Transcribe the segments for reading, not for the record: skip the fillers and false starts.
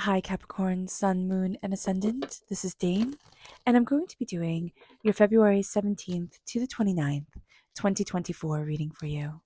Hi, Capricorn, Sun, Moon, and Ascendant. This is Dane, and I'm going to be doing your February 17th to the 29th, 2024 reading for you.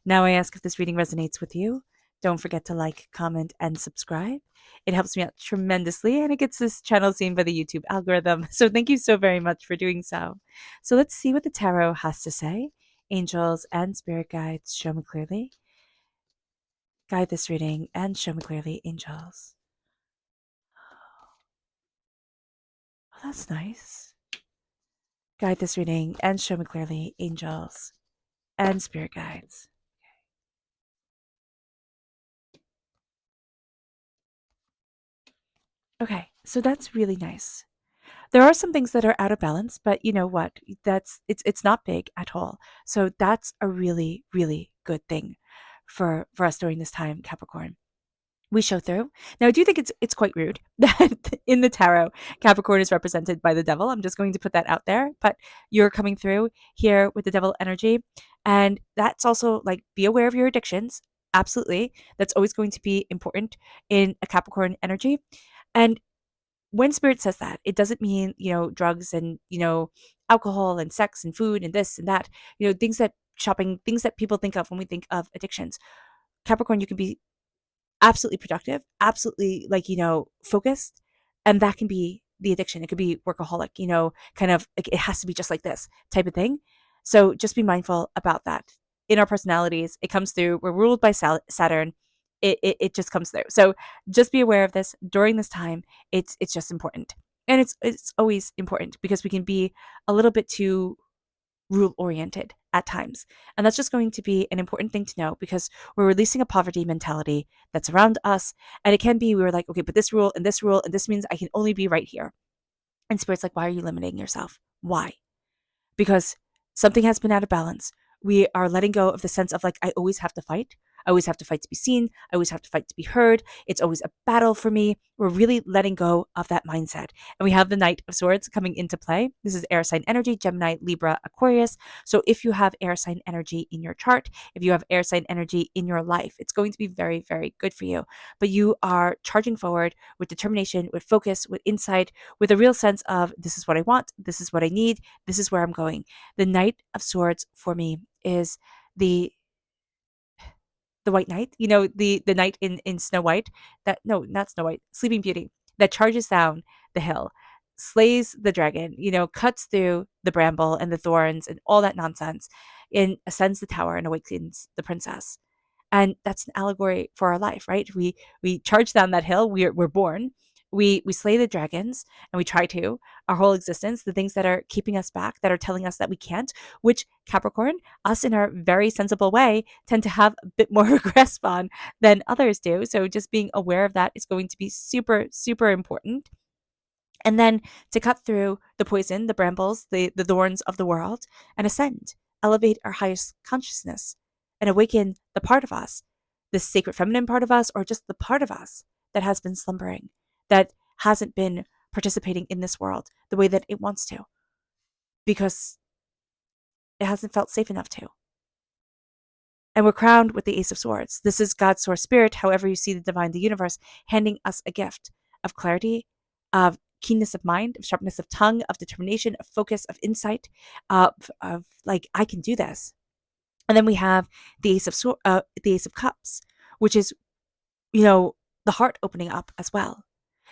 Now, I ask if this reading resonates with you. Don't forget to like, comment, and subscribe. It helps me out tremendously, and it gets this channel seen by the YouTube algorithm. So, thank you so very much for doing so. So, let's see what the tarot has to say. Angels and spirit guides, show me clearly. Guide this reading and show me clearly, angels. Oh, that's nice. Guide this reading and show me clearly, angels and spirit guides. Okay, so that's really nice. There are some things that are out of balance, but you know what? It's not big at all. So that's a really, really good thing for us during this time, Capricorn. We show through. Now, I do think it's quite rude that in the tarot, Capricorn is represented by the devil. I'm just going to put that out there. But you're coming through here with the devil energy. And that's also like, be aware of your addictions. Absolutely. That's always going to be important in a Capricorn energy. And when spirit says that, it doesn't mean, drugs and, alcohol and sex and food and this and that, things that shopping, things that people think of when we think of addictions. Capricorn, you can be absolutely productive, absolutely focused. And that can be the addiction. It could be workaholic, kind of like it has to be just like this type of thing. So just be mindful about that. In our personalities, it comes through. We're ruled by Saturn. It just comes through. So just be aware of this during this time. It's just important. And it's always important because we can be a little bit too rule oriented at times. And that's just going to be an important thing to know because we're releasing a poverty mentality that's around us. And it can be, we were like, okay, but this rule and this rule, and this means I can only be right here. And Spirit's like, why are you limiting yourself? Why? Because something has been out of balance. We are letting go of the sense of like, I always have to fight. I always have to fight to be seen. I always have to fight to be heard. It's always a battle for me. We're really letting go of that mindset. And we have the Knight of Swords coming into play. This is air sign energy, Gemini, Libra, Aquarius. So if you have air sign energy in your chart, if you have air sign energy in your life, it's going to be very, very good for you. But you are charging forward with determination, with focus, with insight, with a real sense of this is what I want, this is what I need, this is where I'm going. The Knight of Swords for me is the White Knight, the knight in Snow White, that no, not Snow White, Sleeping Beauty, that charges down the hill, slays the dragon, cuts through the bramble and the thorns and all that nonsense, and ascends the tower and awakens the princess. And that's an allegory for our life, right? We charge down that hill. We're born. We slay the dragons, and we try to our whole existence, the things that are keeping us back, that are telling us that we can't, which Capricorn, us in our very sensible way, tend to have a bit more grasp on than others do. So just being aware of that is going to be super, super important. And then to cut through the poison, the brambles, the thorns of the world, and ascend, elevate our highest consciousness, and awaken the part of us, the sacred feminine part of us, or just the part of us that has been slumbering, that hasn't been participating in this world the way that it wants to, because it hasn't felt safe enough to. And we're crowned with the Ace of Swords. This is God's source spirit, however you see the divine, the universe, handing us a gift of clarity, of keenness of mind, of sharpness of tongue, of determination, of focus, of insight, of like, I can do this. And then we have the the Ace of Cups, which is, the heart opening up as well.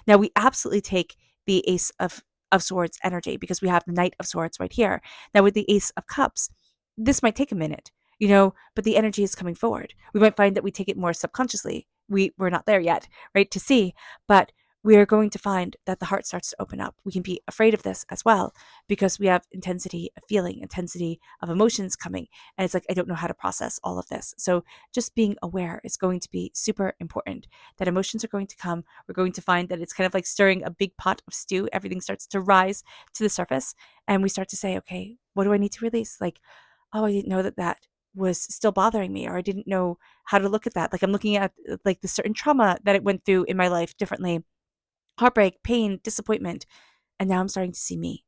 Now we absolutely take the Ace of Swords energy because we have the Knight of Swords right here. Now with the Ace of Cups, this might take a minute, but the energy is coming forward. We might find that we take it more subconsciously. We're not there yet, right, to see, but we are going to find that the heart starts to open up. We can be afraid of this as well because we have intensity of feeling, intensity of emotions coming. And it's like, I don't know how to process all of this. So just being aware is going to be super important, that emotions are going to come. We're going to find that it's kind of like stirring a big pot of stew. Everything starts to rise to the surface. And we start to say, okay, what do I need to release? Like, oh, I didn't know that was still bothering me, or I didn't know how to look at that. Like I'm looking at like the certain trauma that it went through in my life differently. Heartbreak, pain, disappointment. And now I'm starting to see me.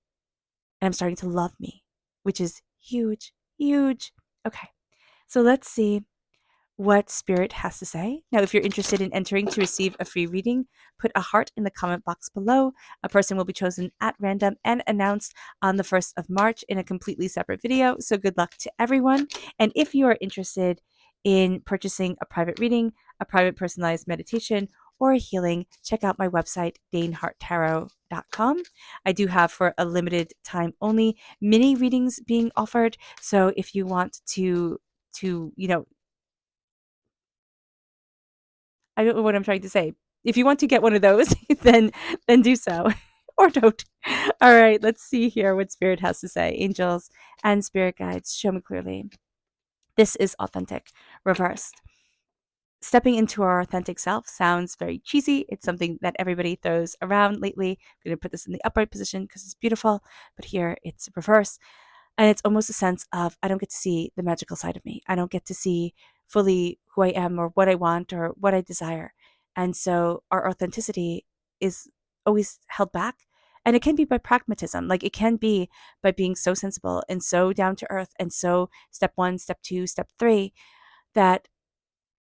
And I'm starting to love me, which is huge, huge. Okay. So let's see what Spirit has to say. Now, if you're interested in entering to receive a free reading, put a heart in the comment box below. A person will be chosen at random and announced on the 1st of March in a completely separate video. So good luck to everyone. And if you are interested in purchasing a private reading, a private personalized meditation, or a healing, check out my website, daneharttarot.com. I do have, for a limited time only, mini readings being offered. So if you want to I don't know what I'm trying to say. If you want to get one of those, then do so. Or don't. All right, let's see here what Spirit has to say. Angels and spirit guides, show me clearly. This is authentic, reversed. Stepping into our authentic self sounds very cheesy. It's something that everybody throws around lately. I'm going to put this in the upright position because it's beautiful, but here it's reversed. And it's almost a sense of, I don't get to see the magical side of me. I don't get to see fully who I am or what I want or what I desire. And so our authenticity is always held back. And it can be by pragmatism. Like, it can be by being so sensible and so down to earth and so step 1, step 2, step 3, that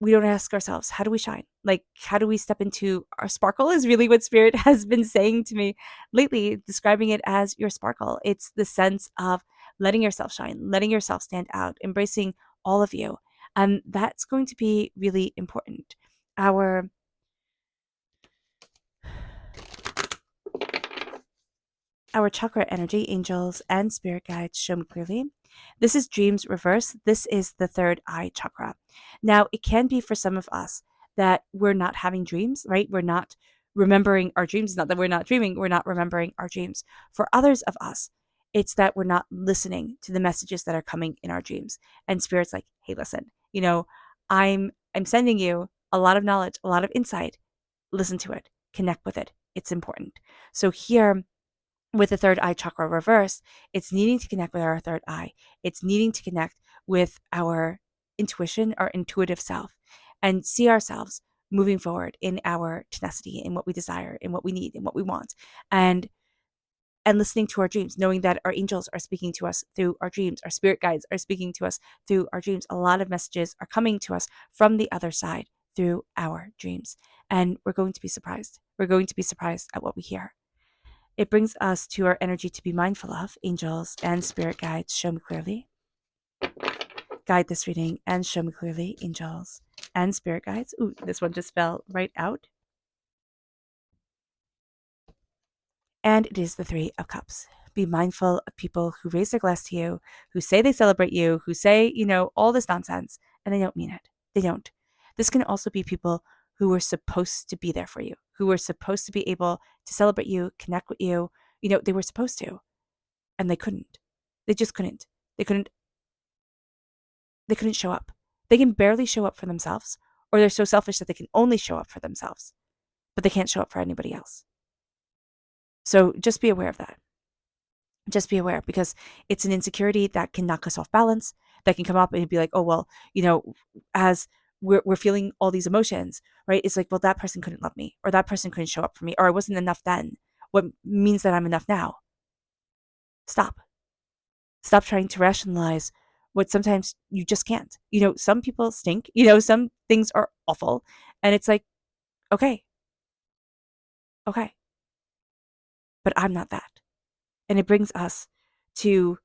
we don't ask ourselves, how do we shine? Like, how do we step into our sparkle is really what Spirit has been saying to me lately, describing it as your sparkle. It's the sense of letting yourself shine, letting yourself stand out, embracing all of you. And that's going to be really important. Our chakra energy, angels and spirit guides, show me clearly. This is dreams reverse. This is the third eye chakra. Now, it can be for some of us that we're not having dreams, right? We're not remembering our dreams. It's not that we're not dreaming, we're not remembering our dreams. For others of us, it's that we're not listening to the messages that are coming in our dreams. And Spirit's like, hey, listen, I'm sending you a lot of knowledge, a lot of insight. Listen to it, connect with it. It's important. So here, with the third eye chakra reversed, it's needing to connect with our third eye. It's needing to connect with our intuition, our intuitive self, and see ourselves moving forward in our tenacity, in what we desire, in what we need, in what we want, and listening to our dreams, knowing that our angels are speaking to us through our dreams, our spirit guides are speaking to us through our dreams. A lot of messages are coming to us from the other side through our dreams, and we're going to be surprised. We're going to be surprised at what we hear. It brings us to our energy to be mindful of. Angels and spirit guides, show me clearly. Guide this reading and show me clearly, angels and spirit guides. Ooh, this one just fell right out. And it is the Three of Cups. Be mindful of people who raise their glass to you, who say they celebrate you, who say, all this nonsense, and they don't mean it. They don't. This can also be people who were supposed to be there for you, who were supposed to be able to celebrate you, connect with you. They were supposed to, and they couldn't. They just couldn't. They couldn't show up. They can barely show up for themselves, or they're so selfish that they can only show up for themselves, but they can't show up for anybody else. So just be aware of that. Just be aware, because it's an insecurity that can knock us off balance, that can come up and be like, oh, well, as we're feeling all these emotions, right? It's like, well, that person couldn't love me, or that person couldn't show up for me, or I wasn't enough then. What means that I'm enough now? Stop. Stop trying to rationalize what sometimes you just can't. Some people stink, some things are awful. And it's like, okay. But I'm not that. And it brings us to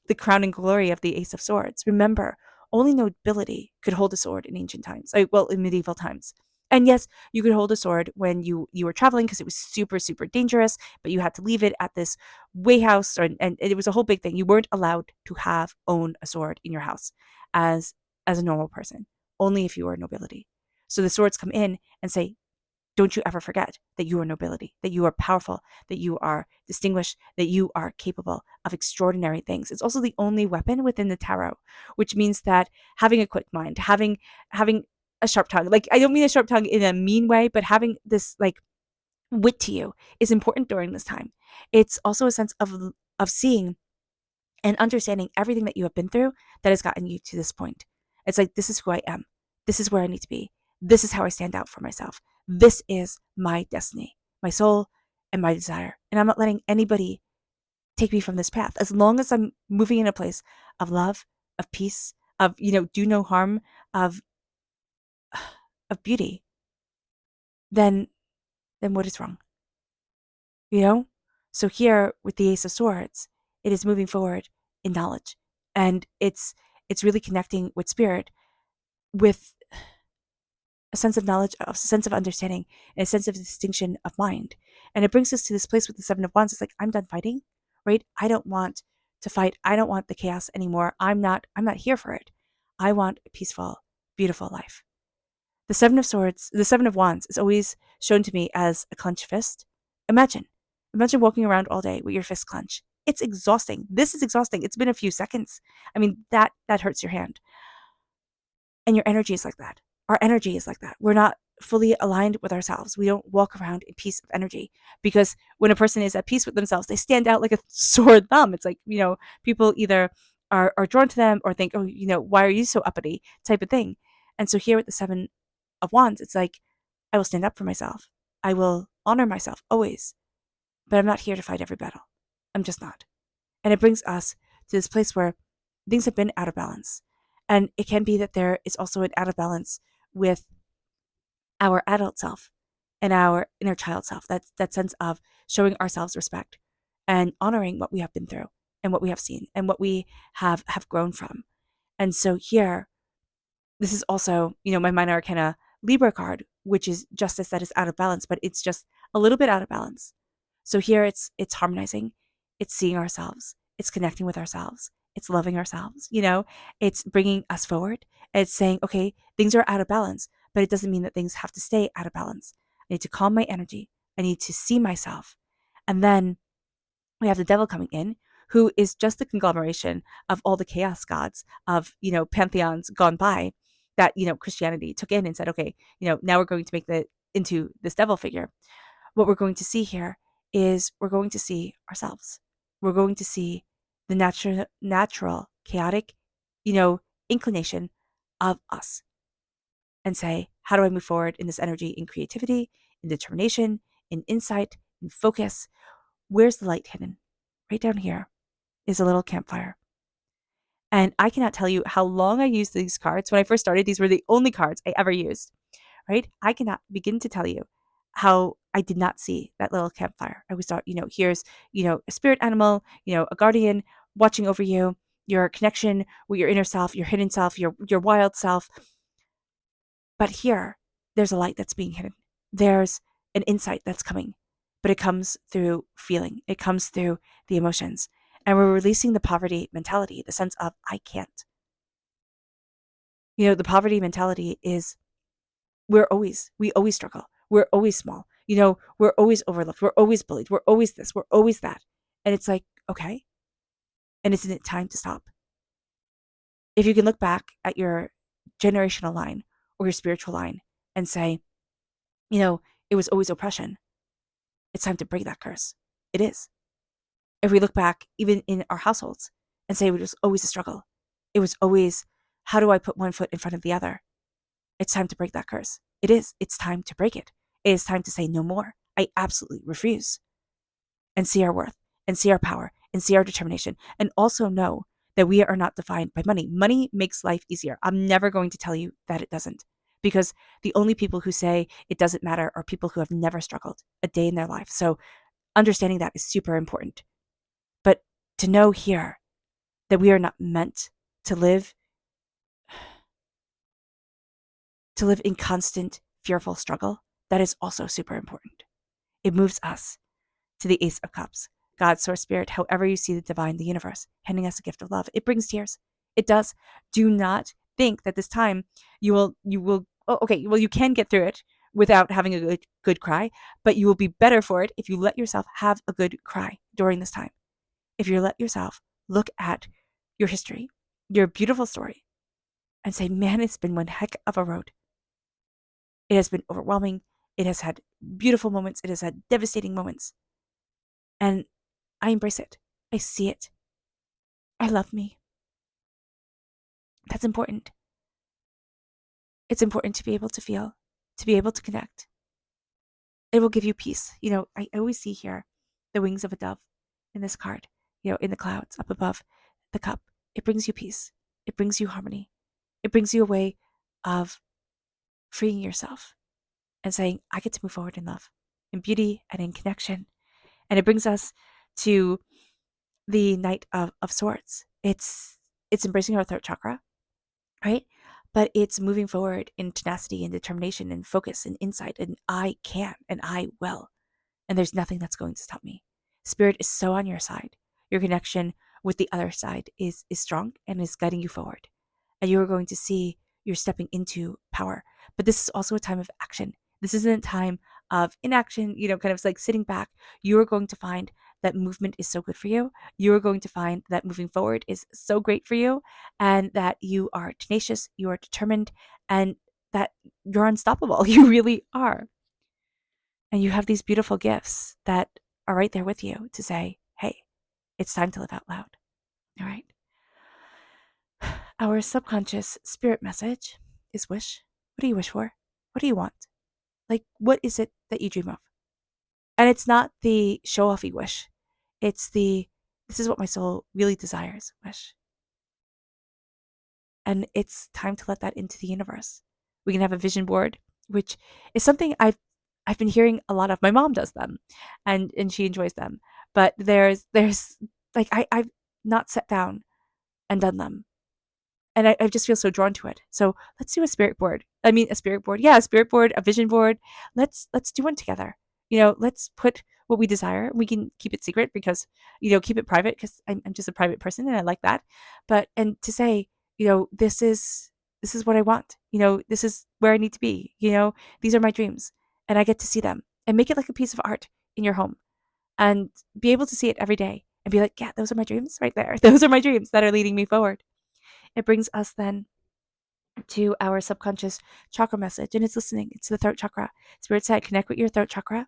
the crowning glory of the Ace of Swords. Remember, only nobility could hold a sword in ancient times. In medieval times. And yes, you could hold a sword when you were traveling because it was super, super dangerous, but you had to leave it at this way house, and it was a whole big thing. You weren't allowed to own a sword in your house as a normal person, only if you were nobility. So the swords come in and say, don't you ever forget that you are nobility, that you are powerful, that you are distinguished, that you are capable of extraordinary things. It's also the only weapon within the tarot, which means that having a quick mind, having a sharp tongue, like, I don't mean a sharp tongue in a mean way, but having this like wit to you is important during this time. It's also a sense of seeing and understanding everything that you have been through that has gotten you to this point. It's like, this is who I am. This is where I need to be. This is how I stand out for myself. This is my destiny, my soul, and my desire. And I'm not letting anybody take me from this path. As long as I'm moving in a place of love, of peace, of, do no harm, of of beauty, then what is wrong? You know? So here with the Ace of Swords, it is moving forward in knowledge. And it's really connecting with spirit with a sense of knowledge, a sense of understanding, and a sense of distinction of mind. And it brings us to this place with the Seven of Wands. It's like, I'm done fighting, right? I don't want to fight. I don't want the chaos anymore. I'm not here for it. I want a peaceful, beautiful life. The Seven of Swords, the Seven of Wands is always shown to me as a clenched fist. Imagine walking around all day with your fist clenched. It's exhausting. This is exhausting. It's been a few seconds. I mean, that hurts your hand. And your energy is like that. Our energy is like that. We're not fully aligned with ourselves. We don't walk around in peace of energy, because when a person is at peace with themselves, they stand out like a sore thumb. It's like, people either are drawn to them or think, oh, why are you so uppity type of thing. And so here with the Seven of Wands, it's like, I will stand up for myself. I will honor myself always, but I'm not here to fight every battle. I'm just not. And it brings us to this place where things have been out of balance. And it can be that there is also an out of balance with our adult self and our inner child self. That sense of showing ourselves respect and honoring what we have been through and what we have seen and what we have grown from. And so here, this is also, my minor arcana Libra card, which is justice that is out of balance, but it's just a little bit out of balance. So here it's harmonizing, it's seeing ourselves, it's connecting with ourselves, it's loving ourselves, it's bringing us forward. It's saying, okay, things are out of balance, but it doesn't mean that things have to stay out of balance. I need to calm my energy. I need to see myself. And then we have the devil coming in, who is just a conglomeration of all the chaos gods of, pantheons gone by that, Christianity took in and said, okay, now we're going to make into this devil figure. What we're going to see here is we're going to see ourselves. We're going to see the natural, chaotic, inclination of us, and say, how do I move forward in this energy, in creativity, in determination, in insight, in focus? Where's the light hidden? Right down here is a little campfire. And I cannot tell you how long I used these cards. When I first started, these were the only cards I ever used, right? I cannot begin to tell you how I did not see that little campfire. I always thought, here's, a spirit animal, a guardian watching over you, your connection with your inner self, your hidden self, your wild self. But here, there's a light that's being hidden. There's an insight that's coming, but it comes through feeling. It comes through the emotions. And we're releasing the poverty mentality, the sense of, I can't. The poverty mentality is we always struggle. We're always small. We're always overlooked. We're always bullied. We're always this. We're always that. And it's like, okay. And isn't it time to stop? If you can look back at your generational line or your spiritual line and say, it was always oppression, it's time to break that curse. It is. If we look back even in our households and say it was always a struggle, it was always, how do I put one foot in front of the other? It's time to break that curse. It is. It's time to break it. It is time to say no more. I absolutely refuse. And see our worth and see our power and see our determination, and also know that we are not defined by money. Money makes life easier. I'm never going to tell you that it doesn't, because the only people who say it doesn't matter are people who have never struggled a day in their life. So understanding that is super important. But to know here that we are not meant to live in constant fearful struggle, that is also super important. It moves us to the Ace of Cups, God, Source, Spirit, however you see the divine, the universe, handing us a gift of love. It brings tears. It does. Do not think that this time you will, oh, okay, well, you can get through it without having a good cry, but you will be better for it if you let yourself have a good cry during this time. If you let yourself look at your history, your beautiful story, and say, man, it's been one heck of a road. It has been overwhelming. It has had beautiful moments. It has had devastating moments. And I embrace it. I see it. I love me. That's important. It's important to be able to feel, to be able to connect. It will give you peace. I always see here the wings of a dove in this card, in the clouds up above the cup. It brings you peace. It brings you harmony. It brings you a way of freeing yourself and saying, I get to move forward in love, in beauty, and in connection. And it brings us to the Knight of Swords. It's embracing our throat chakra, right? But it's moving forward in tenacity and determination and focus and insight. And I can and I will. And there's nothing that's going to stop me. Spirit is so on your side. Your connection with the other side is strong and is guiding you forward. And you are going to see you're stepping into power. But this is also a time of action. This isn't a time of inaction, kind of like sitting back. You are going to find that movement is so good for you. You are going to find that moving forward is so great for you, and that you are tenacious, you are determined, and that you're unstoppable. You really are. And you have these beautiful gifts that are right there with you to say, hey, it's time to live out loud. All right. Our subconscious spirit message is wish. What do you wish for? What do you want? Like, what is it that you dream of? And it's not the show offy wish. It's this is what my soul really desires wish. And it's time to let that into the universe. We can have a vision board, which is something I've been hearing a lot of. My mom does them, and she enjoys them. But there's like I've not sat down and done them, and I just feel so drawn to it. So let's do a spirit board. I mean, a spirit board, yeah, a spirit board, a vision board. Let's do one together. Let's put what we desire. We can keep it secret because keep it private because I'm just a private person and I like that. But and to say this is what I want. This is where I need to be. These are my dreams, and I get to see them and make it like a piece of art in your home, and be able to see it every day and be like, yeah, those are my dreams right there. Those are my dreams that are leading me forward. It brings us then to our subconscious chakra message, and it's listening. It's the throat chakra. Spirit said, connect with your throat chakra,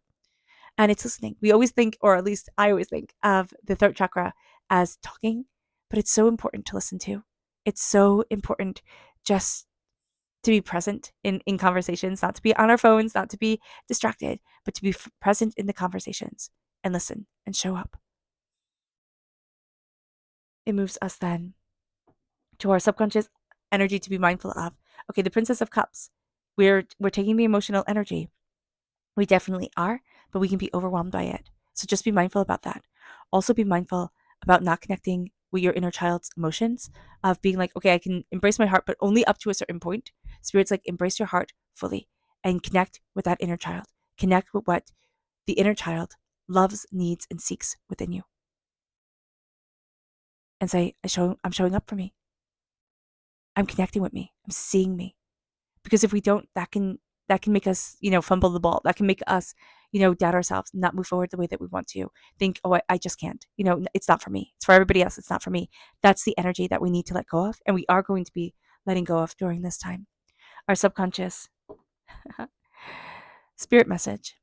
and it's listening. We always think, or at least I always think, of the throat chakra as talking, but it's so important to listen to. It's so important just to be present in conversations, not to be on our phones, not to be distracted, but to be present in the conversations and listen and show up. It moves us then to our subconscious energy to be mindful of. Okay, the Princess of Cups. We're taking the emotional energy. We definitely are, but we can be overwhelmed by it. So just be mindful about that. Also be mindful about not connecting with your inner child's emotions, of being like, okay, I can embrace my heart, but only up to a certain point. Spirit's like, embrace your heart fully and connect with that inner child. Connect with what the inner child loves, needs, and seeks within you. And say, I'm showing up for me. I'm connecting with me. I'm seeing me. Because if we don't, that can make us, fumble the ball. That can make us, doubt ourselves, not move forward the way that we want to. Think, oh, I just can't. It's not for me. It's for everybody else. It's not for me. That's the energy that we need to let go of, and we are going to be letting go of during this time. Our subconscious tarot message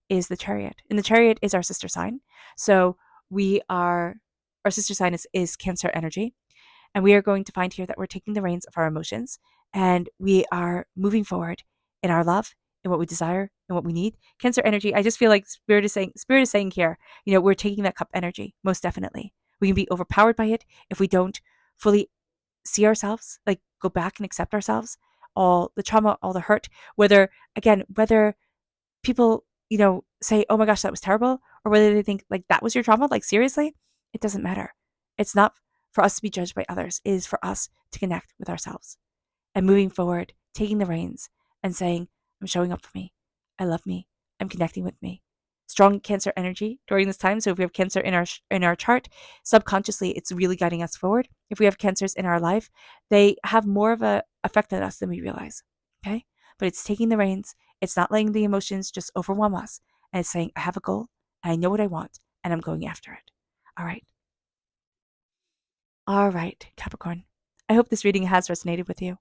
is the Chariot, and the Chariot is our sister sign. So our sister sign is Cancer energy. And we are going to find here that we're taking the reins of our emotions, and we are moving forward in our love, in what we desire, and what we need. Cancer energy, I just feel like Spirit is saying here, we're taking that cup energy, most definitely. We can be overpowered by it if we don't fully see ourselves, like go back and accept ourselves, all the trauma, all the hurt, whether people, say, oh my gosh, that was terrible, or whether they think like that was your trauma, like seriously, it doesn't matter. It's not for us to be judged by others. It is for us to connect with ourselves and moving forward, taking the reins and saying, I'm showing up for me. I love me. I'm connecting with me. Strong Cancer energy during this time. So if we have Cancer in our chart, subconsciously, it's really guiding us forward. If we have Cancers in our life, they have more of a effect on us than we realize. Okay. But it's taking the reins. It's not letting the emotions just overwhelm us. And it's saying, I have a goal and I know what I want and I'm going after it. All right. All right, Capricorn. I hope this reading has resonated with you.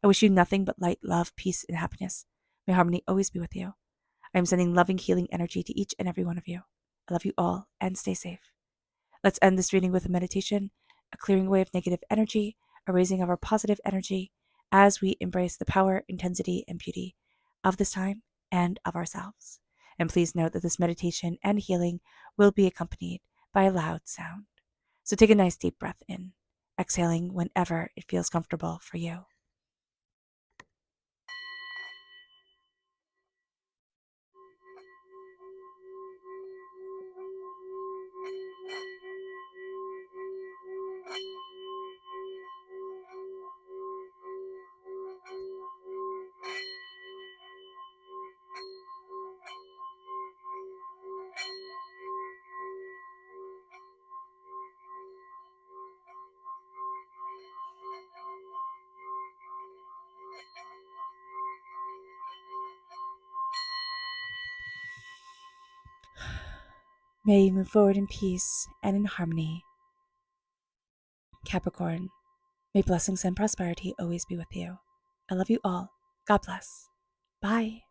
I wish you nothing but light, love, peace, and happiness. May harmony always be with you. I am sending loving, healing energy to each and every one of you. I love you all and stay safe. Let's end this reading with a meditation, a clearing away of negative energy, a raising of our positive energy as we embrace the power, intensity, and beauty of this time and of ourselves. And please note that this meditation and healing will be accompanied by a loud sound. So take a nice deep breath in, exhaling whenever it feels comfortable for you. May you move forward in peace and in harmony. Capricorn, may blessings and prosperity always be with you. I love you all. God bless. Bye.